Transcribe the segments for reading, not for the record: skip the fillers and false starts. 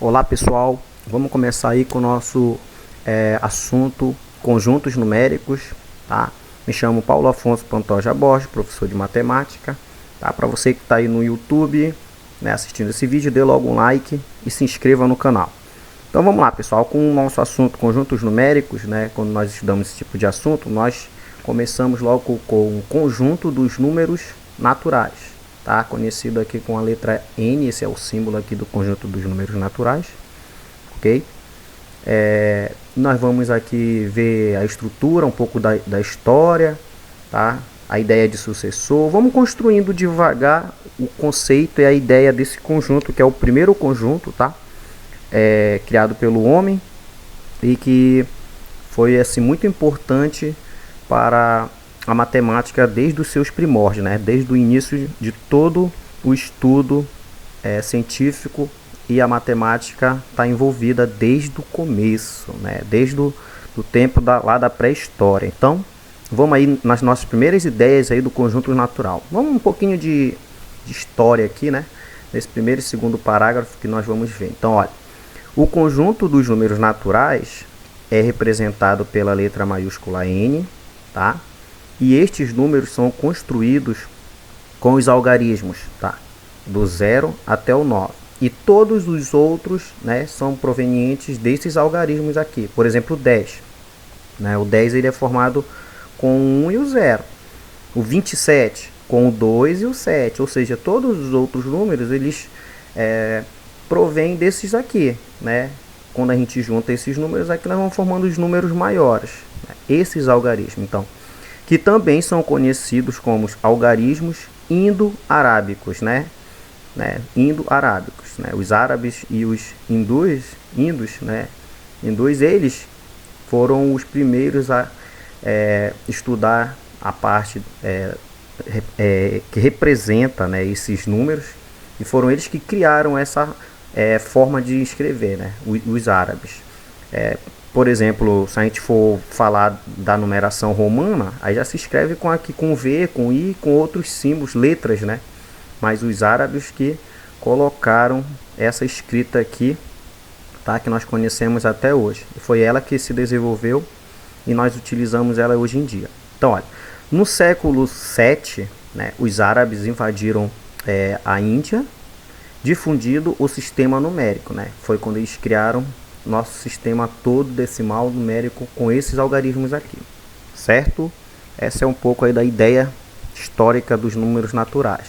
Olá pessoal, vamos começar aí com o nosso assunto conjuntos numéricos, tá? Me chamo Paulo Afonso Pantoja Borges, professor de matemática, tá? Para você que está aí no YouTube, né, assistindo esse vídeo, dê logo um like e se inscreva no canal. Então vamos lá pessoal, com o nosso assunto conjuntos numéricos, né? Quando nós estudamos esse tipo de assunto, nós começamos logo com o conjunto dos números naturais. Tá? Conhecido aqui com a letra N, esse é o símbolo aqui do conjunto dos números naturais, ok? Nós vamos aqui ver a estrutura, um pouco da história, tá? A ideia de sucessor. Vamos construindo devagar o conceito e a ideia desse conjunto, que é o primeiro conjunto, tá? Criado pelo homem e que foi assim, muito importante para a matemática desde os seus primórdios, né? Desde o início de todo o estudo científico, e a matemática está envolvida desde o começo, né? Desde o tempo lá da pré-história. Então, vamos aí nas nossas primeiras ideias aí do conjunto natural. Vamos um pouquinho de história aqui, né? Nesse primeiro e segundo parágrafo que nós vamos ver. Então, olha, o conjunto dos números naturais é representado pela letra maiúscula N, tá? E estes números são construídos com os algarismos, tá? Do 0 até o 9. E todos os outros, né, são provenientes desses algarismos aqui. Por exemplo, o 10. Né? O 10 ele é formado com o 1 e o 0. O 27 com o 2 e o 7. Ou seja, todos os outros números eles provêm desses aqui. Né? Quando a gente junta esses números aqui, nós vamos formando os números maiores. Né? Esses algarismos, então, que também são conhecidos como os algarismos indo-arábicos, né? Indo-arábicos, né? Os árabes e os hindus, eles foram os primeiros a estudar a parte que representa, né, esses números, e foram eles que criaram essa forma de escrever, né? Os árabes. Por exemplo, se a gente for falar da numeração romana, aí já se escreve com V, com I, com outros símbolos, letras, né? Mas os árabes que colocaram essa escrita aqui, tá? Que nós conhecemos até hoje. Foi ela que se desenvolveu e nós utilizamos ela hoje em dia. Então, olha, no século 7, né, os árabes invadiram a Índia, difundindo o sistema numérico, né? Foi quando eles criaram nosso sistema todo decimal numérico com esses algarismos aqui, certo? Essa é um pouco aí da ideia histórica dos números naturais.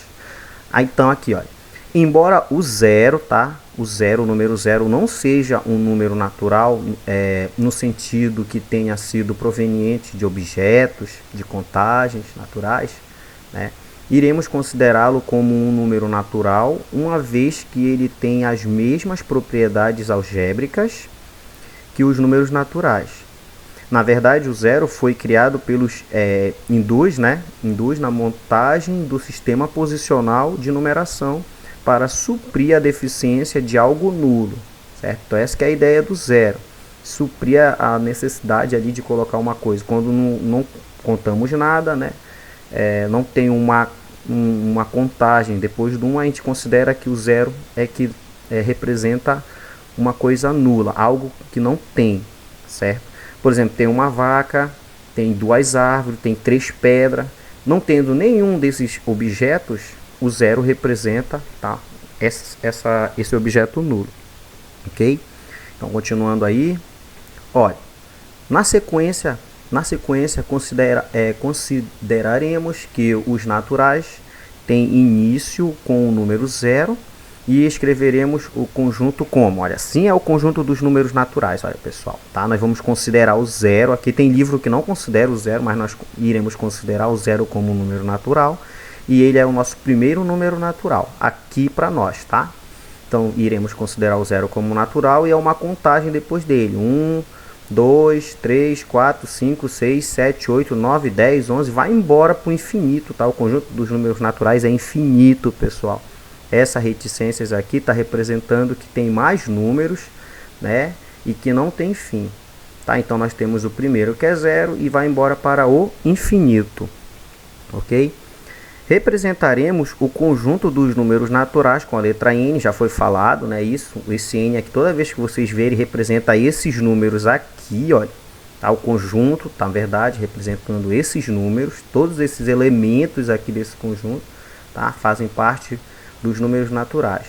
Então aqui, olha, embora o zero, tá? O número zero não seja um número natural no sentido que tenha sido proveniente de objetos, de contagens naturais, né? Iremos considerá-lo como um número natural, uma vez que ele tem as mesmas propriedades algébricas que os números naturais. Na verdade, o zero foi criado pelos hindus, né? Hindus na montagem do sistema posicional de numeração para suprir a deficiência de algo nulo, certo? Então essa que é a ideia do zero, suprir a necessidade ali de colocar uma coisa quando não contamos nada, né? Não tem uma contagem depois do 1, a gente considera que o zero que representa uma coisa nula, algo que não tem, certo? Por exemplo, tem uma vaca, tem 2 árvores, tem 3 pedras. Não tendo nenhum desses objetos, o zero representa, tá, esse objeto nulo, ok? Então, continuando aí, olha, na sequência consideraremos que os naturais têm início com o número 0 e escreveremos o conjunto como? Olha, assim é o conjunto dos números naturais, olha pessoal, tá? Nós vamos considerar o 0, aqui tem livro que não considera o 0, mas nós iremos considerar o 0 como um número natural, e ele é o nosso primeiro número natural, aqui para nós, tá? Então, iremos considerar o 0 como natural e é uma contagem depois dele, 1, 2, 3, 4, 5, 6, 7, 8, 9, 10, 11, vai embora para o infinito, tá? O conjunto dos números naturais é infinito, pessoal. Essa reticências aqui está representando que tem mais números, né? E que não tem fim, tá? Então nós temos o primeiro que é 0 e vai embora para o infinito, ok? Representaremos o conjunto dos números naturais com a letra N, já foi falado, né? Isso, esse N aqui, toda vez que vocês verem, representa esses números aqui, olha. Tá? O conjunto, tá, na verdade, representando esses números, todos esses elementos aqui desse conjunto, tá? Fazem parte dos números naturais.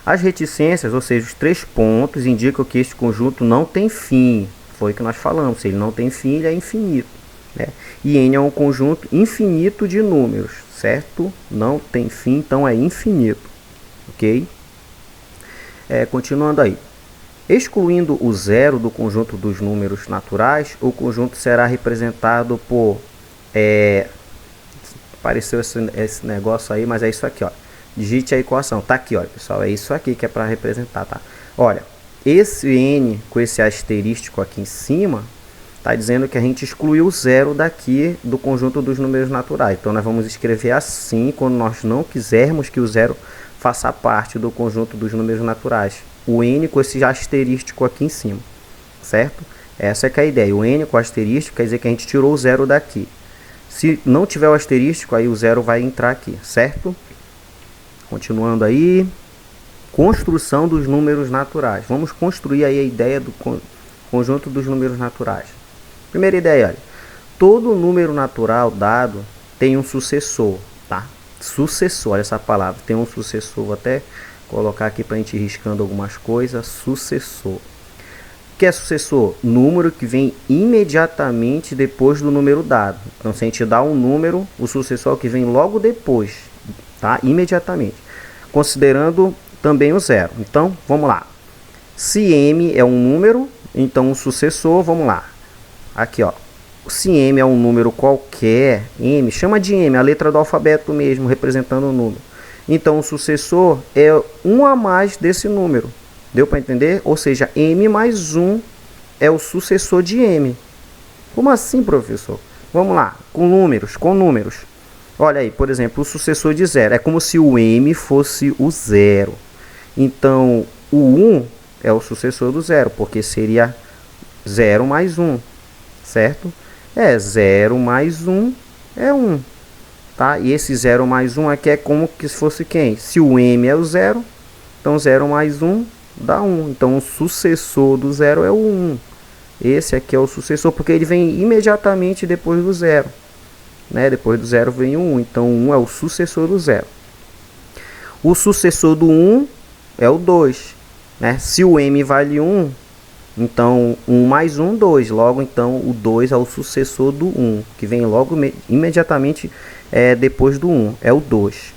As reticências, ou seja, os 3 pontos, indicam que este conjunto não tem fim. Foi o que nós falamos, se ele não tem fim, ele é infinito. Né? E N é um conjunto infinito de números, certo? Não tem fim, então é infinito. Ok? Continuando aí. Excluindo o zero do conjunto dos números naturais, o conjunto será representado por... apareceu esse negócio aí, mas é isso aqui, ó. Digite a equação. Tá aqui, olha, pessoal. É isso aqui que é para representar, tá? Olha, esse N com esse asterístico aqui em cima, tá dizendo que a gente excluiu o zero daqui do conjunto dos números naturais. Então, nós vamos escrever assim quando nós não quisermos que o zero faça parte do conjunto dos números naturais. O N com esse asterístico aqui em cima, certo? Essa é que é a ideia. O N com asterístico quer dizer que a gente tirou o zero daqui. Se não tiver o asterístico, aí o zero vai entrar aqui, certo? Continuando aí. Construção dos números naturais. Vamos construir aí a ideia do conjunto dos números naturais. Primeira ideia, olha. Todo número natural dado tem um sucessor, tá? Sucessor, olha essa palavra. Tem um sucessor, vou até colocar aqui para a gente ir riscando algumas coisas. Sucessor. O que é sucessor? Número que vem imediatamente depois do número dado. Então, se a gente dá um número, o sucessor é o que vem logo depois, tá? Imediatamente. Considerando também o zero. Então, vamos lá. Se M é um número, então o sucessor, vamos lá. Aqui, ó. Se M é um número qualquer, M, chama de M, a letra do alfabeto mesmo, representando o número. Então, o sucessor é um a mais desse número. Deu para entender? Ou seja, M mais 1 é o sucessor de M. Como assim, professor? Vamos lá, com números. Olha aí, por exemplo, o sucessor de zero. É como se o M fosse o zero. Então, o 1 é o sucessor do zero, porque seria 0 mais 1, certo? 0 mais 1 é 1, tá? E esse 0 mais 1 aqui é como que se fosse quem? Se o M é o 0, então 0 mais 1 dá 1. Então, o sucessor do 0 é o 1. Esse aqui é o sucessor, porque ele vem imediatamente depois do 0. Né? Depois do 0 vem o 1. Então, o 1 é o sucessor do 0. O sucessor do 1 é o 2. Né? Se o M vale 1, então 1 mais 1, 2. Logo, então, o 2 é o sucessor do 1, que vem logo imediatamente depois do 1. É o 2.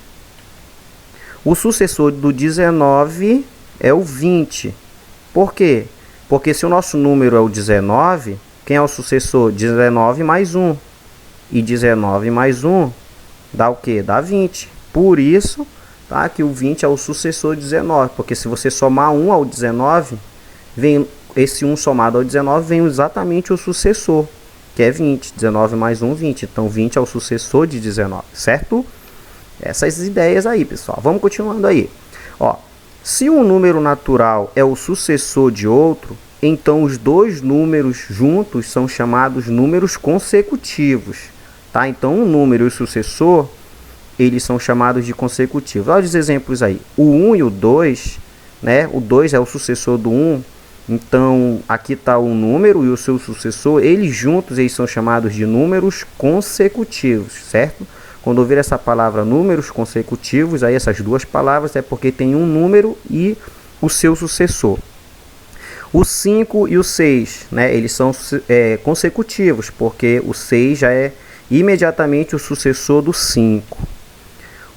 O sucessor do 19 é o 20. Por quê? Porque se o nosso número é o 19, quem é o sucessor? 19 mais 1. E 19 mais 1 dá o quê? Dá 20. Por isso, tá, que o 20 é o sucessor de 19. Porque se você somar 1 ao 19, vem esse 1 somado ao 19, vem exatamente o sucessor, que é 20. 19 mais 1, 20. Então, 20 é o sucessor de 19, certo? Essas ideias aí, pessoal. Vamos continuando aí. Ó, se um número natural é o sucessor de outro, então os dois números juntos são chamados números consecutivos. Tá? Então, um número e o sucessor, eles são chamados de consecutivos. Olha os exemplos aí. O 1 e o 2, né? O 2 é o sucessor do 1. Então, aqui está o número e o seu sucessor. Eles juntos eles são chamados de números consecutivos, certo? Quando ouvir essa palavra números consecutivos, aí essas duas palavras é porque tem um número e o seu sucessor. O 5 e o 6, né, eles são consecutivos, porque o 6 já é imediatamente o sucessor do 5.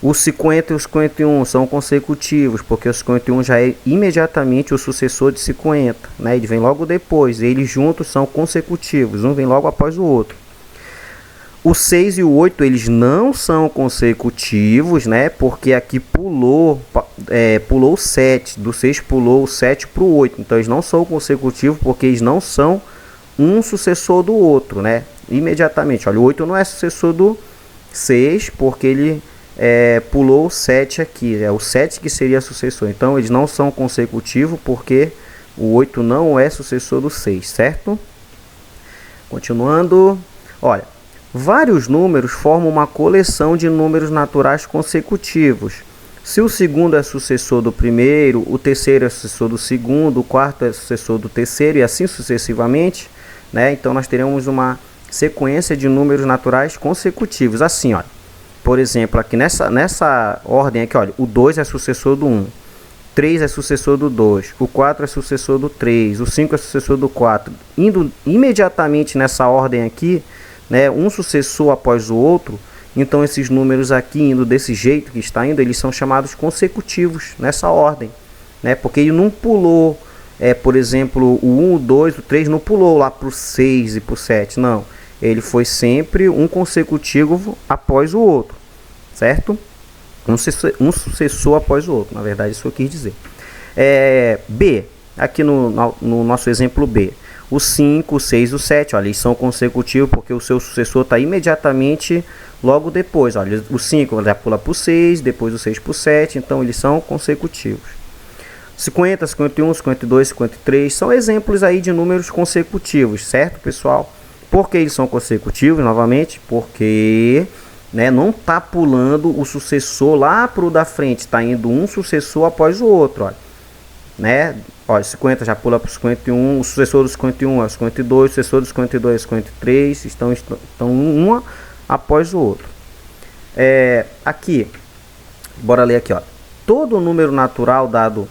O 50 e o 51 são consecutivos, porque o 51 já é imediatamente o sucessor de 50. Né, ele vem logo depois, eles juntos são consecutivos, um vem logo após o outro. O 6 e o 8, eles não são consecutivos, né? Porque aqui pulou o 7. Do 6 pulou o 7 para o 8. Então, eles não são consecutivos porque eles não são um sucessor do outro, né? Imediatamente. Olha, o 8 não é sucessor do 6 porque ele pulou o 7 aqui. É o 7 que seria sucessor. Então, eles não são consecutivos porque o 8 não é sucessor do 6, certo? Continuando. Olha. Vários números formam uma coleção de números naturais consecutivos. Se o segundo é sucessor do primeiro, o terceiro é sucessor do segundo, o quarto é sucessor do terceiro e assim sucessivamente, né? Então nós teremos uma sequência de números naturais consecutivos. Assim, olha, por exemplo, aqui nessa ordem aqui, olha, o 2 é sucessor do 1, 3 é sucessor do 2, o 4 é sucessor do 3, o 5 é sucessor do 4. Indo imediatamente nessa ordem aqui, né, um sucessor após o outro, então esses números aqui indo desse jeito que está indo, eles são chamados consecutivos nessa ordem, né, porque ele não pulou, por exemplo, o 1, o 2, o 3 não pulou lá para o 6 e para o 7, não. Ele foi sempre um consecutivo após o outro, certo? Um sucessor após o outro, na verdade isso eu quis dizer. B, aqui no nosso exemplo B, o 5, o 6 e o 7, olha, eles são consecutivos porque o seu sucessor está imediatamente logo depois. Olha, o 5 já pula para o 6, depois o 6 para o 7, então eles são consecutivos. 50, 51, 52, 53 são exemplos aí de números consecutivos, certo, pessoal? Por que eles são consecutivos, novamente? Porque, né, não está pulando o sucessor lá para o da frente, está indo um sucessor após o outro, olha, né? Olha, 50 já pula para o 51, o sucessor do 51 é o 52, o sucessor do 52 é o 53, estão um após o outro. Aqui, bora ler aqui, ó. Todo número natural dado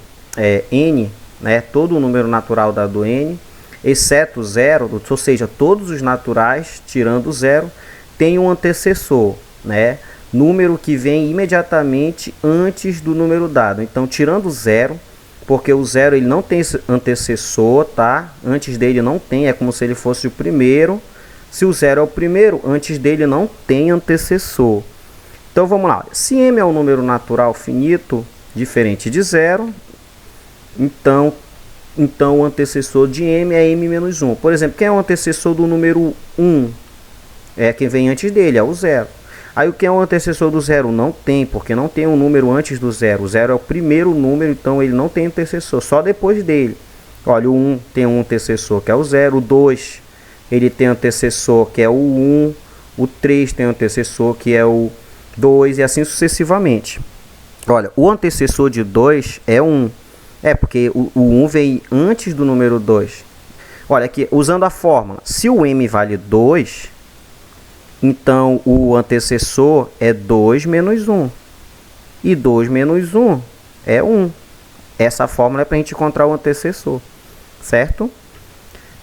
n, né? Todo número natural dado n, exceto zero, ou seja, todos os naturais, tirando zero, tem um antecessor, né? Número que vem imediatamente antes do número dado. Então, tirando zero, porque o zero ele não tem antecessor, tá? Antes dele não tem, é como se ele fosse o primeiro. Se o zero é o primeiro, antes dele não tem antecessor. Então, vamos lá. Se m é um número natural finito, diferente de zero, então o antecessor de m é m menos 1. Por exemplo, quem é o antecessor do número 1? É quem vem antes dele, é o zero. Aí o que é o antecessor do zero? Não tem, porque não tem um número antes do zero. O zero é o primeiro número, então ele não tem antecessor, só depois dele. Olha, o 1 tem um antecessor, que é o 0. O 2, ele tem antecessor, que é o 1. O 3 tem antecessor, que é o 2, e assim sucessivamente. Olha, o antecessor de 2 é 1. Porque o 1 vem antes do número 2. Olha aqui, usando a fórmula, se o m vale 2... então, o antecessor é 2 menos 1. E 2 menos 1 é 1. Essa fórmula é para a gente encontrar o antecessor, certo?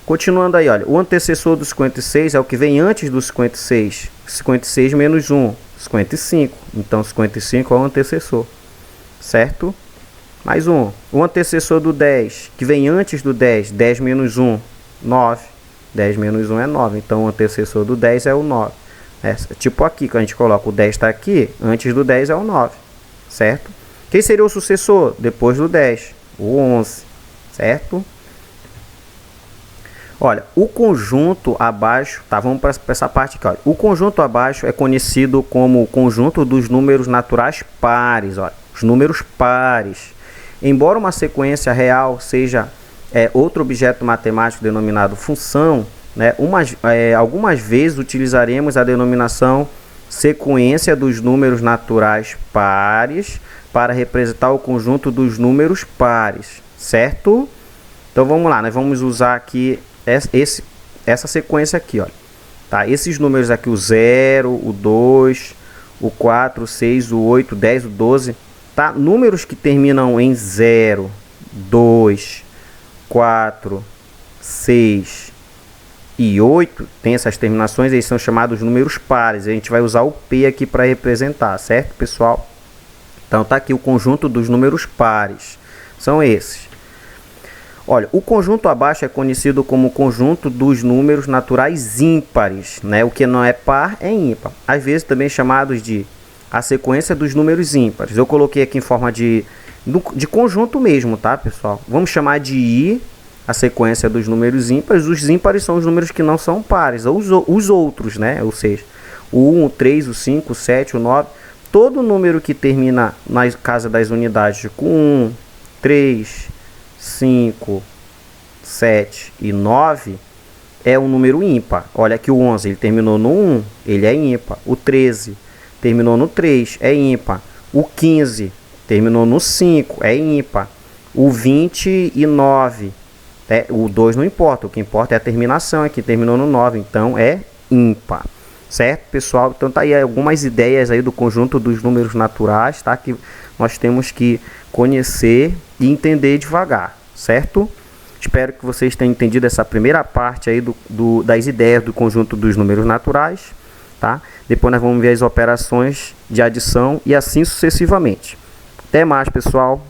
Continuando aí, olha. O antecessor do 56 é o que vem antes do 56. 56 menos 1, 55. Então, 55 é o antecessor, certo? Mais um. O antecessor do 10, que vem antes do 10. 10 menos 1, 9. 10 menos 1 é 9. Então, o antecessor do 10 é o 9. Tipo aqui, que a gente coloca o 10 está aqui, antes do 10 é o 9, certo? Quem seria o sucessor? Depois do 10, o 11, certo? Olha, o conjunto abaixo, tá? Vamos para essa parte aqui, olha. O conjunto abaixo é conhecido como o conjunto dos números naturais pares, olha. Os números pares. Embora uma sequência real seja outro objeto matemático denominado função, né, algumas vezes utilizaremos a denominação sequência dos números naturais pares para representar o conjunto dos números pares, certo? Então vamos lá, nós vamos usar aqui essa sequência aqui, ó, tá? Esses números aqui, o 0, o 2, o 4, o 6, o 8, o 10, o 12, tá? Números que terminam em 0, 2, 4, 6 e 8, tem essas terminações, eles são chamados números pares. A gente vai usar o P aqui para representar, certo, pessoal? Então tá aqui o conjunto dos números pares, são esses. Olha, o conjunto abaixo é conhecido como o conjunto dos números naturais ímpares, né? O que não é par é ímpar. Às vezes também chamados de a sequência dos números ímpares. Eu coloquei aqui em forma de conjunto mesmo, tá, pessoal? Vamos chamar de I a sequência dos números ímpares. Os ímpares são os números que não são pares, ou os outros, né? Ou seja, o 1, o 3, o 5, o 7, o 9. Todo número que termina na casa das unidades com 1, 3, 5, 7 e 9, é um número ímpar. Olha que o 11 ele terminou no 1, ele é ímpar. O 13 terminou no 3, é ímpar. O 15 terminou no 5, é ímpar. O 29, o 2 não importa, o que importa é a terminação, aqui terminou no 9, então é ímpar. Certo, pessoal? Então tá aí algumas ideias aí do conjunto dos números naturais, tá? Que nós temos que conhecer e entender devagar, certo? Espero que vocês tenham entendido essa primeira parte aí das ideias do conjunto dos números naturais, tá? Depois nós vamos ver as operações de adição e assim sucessivamente. Até mais, pessoal!